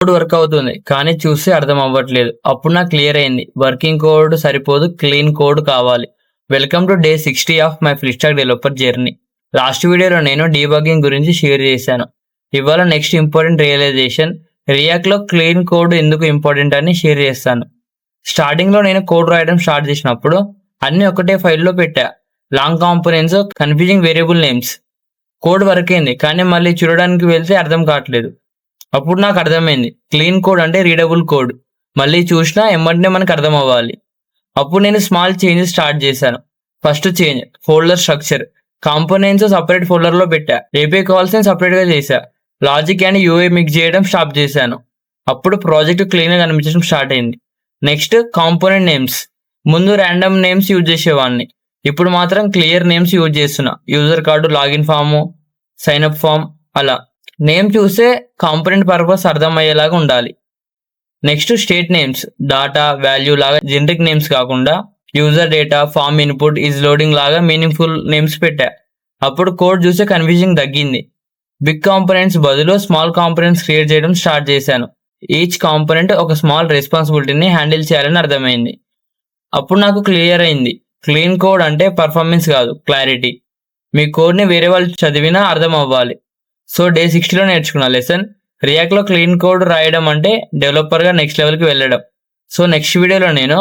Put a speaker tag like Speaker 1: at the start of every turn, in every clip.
Speaker 1: Code work అవుతుంది కానీ చూస్తే అర్థం అవ్వట్లేదు. అప్పుడు నాకు క్లియర్ అయింది, వర్కింగ్ కోడ్ సరిపోదు, క్లీన్ కోడ్ కావాలి. Welcome to day 60 of my full stack developer journey. Last వీడియోలో నేను డీబగ్గింగ్ గురించి షేర్ చేశాను. ఇవాళ నెక్స్ట్ ఇంపార్టెంట్ రియలైజేషన్, రియాక్ట్లో క్లీన్ కోడ్ ఎందుకు ఇంపార్టెంట్ అని షేర్ చేస్తాను. స్టార్టింగ్లో నేను కోడ్ రాయడం స్టార్ట్ చేసినప్పుడు అన్ని ఒకటే ఫైల్లో పెట్టా. Long components, confusing variable names. Code work అయింది కానీ మళ్ళీ చూడడానికి వెళ్తే అర్థం కావట్లేదు. అప్పుడు నాకు అర్థమైంది, క్లీన్ కోడ్ అంటే రీడబుల్ కోడ్. మళ్ళీ చూసినా ఎమ్మటనే మనకు అర్థం అవ్వాలి. అప్పుడు నేను స్మాల్ చేంజెస్ స్టార్ట్ చేశాను. First change, folder structure. Components separate ఫోల్డర్లో పెట్టా. ఏపీఐ కాల్స్ సపరేట్గా చేశా. లాజిక్ అండ్ యూఐ మిక్స్ చేయడం స్టాప్ చేశాను. అప్పుడు ప్రాజెక్ట్ క్లీన్గా కనిపించడం స్టార్ట్ అయింది. Next component names. ముందు ర్యాండమ్ నేమ్స్ యూజ్ చేసేవాడిని, ఇప్పుడు మాత్రం క్లియర్ నేమ్స్ యూజ్ చేస్తున్నా. User card, login form, sign up form. అలా నేమ్ చూస్తే కాంపోనెంట్ పర్పస్ అర్థమయ్యేలాగా ఉండాలి. Next state names. Data, value లాగా జనరిక్ నేమ్స్ కాకుండా user data, form input, is loading లాగా మీనింగ్ఫుల్ నేమ్స్ పెట్టా. అప్పుడు కోడ్ చూసే కన్ఫ్యూజింగ్ తగ్గింది. బిగ్ కాంపోనెంట్స్ బదులు స్మాల్ కాంపోనెంట్స్ క్రియేట్ చేయడం స్టార్ట్ చేశాను. ఈచ్ కాంపోనెంట్ ఒక స్మాల్ రెస్పాన్సిబిలిటీని హ్యాండిల్ చేయాలని అర్థమైంది. అప్పుడు నాకు క్లియర్ అయింది, క్లీన్ కోడ్ అంటే పర్ఫార్మెన్స్ కాదు, క్లారిటీ. మీ కోడ్ని వేరే వాళ్ళు చదివినా అర్థం అవ్వాలి. సో డే 60లో నేర్చుకున్న లెసన్, రియాక్ట్లో క్లీన్ కోడ్ రాయడం అంటే డెవలపర్గా నెక్స్ట్ లెవెల్కి వెళ్ళడం. సో నెక్స్ట్ వీడియోలో నేను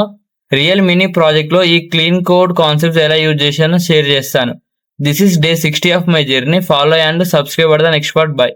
Speaker 1: రియల్ మినీ ప్రాజెక్ట్లో ఈ క్లీన్ కోడ్ కాన్సెప్ట్స్ ఎలా యూజ్ చేశానో షేర్ చేస్తాను. This is day 60 of my journey. Follow and subscribe for the next part. By.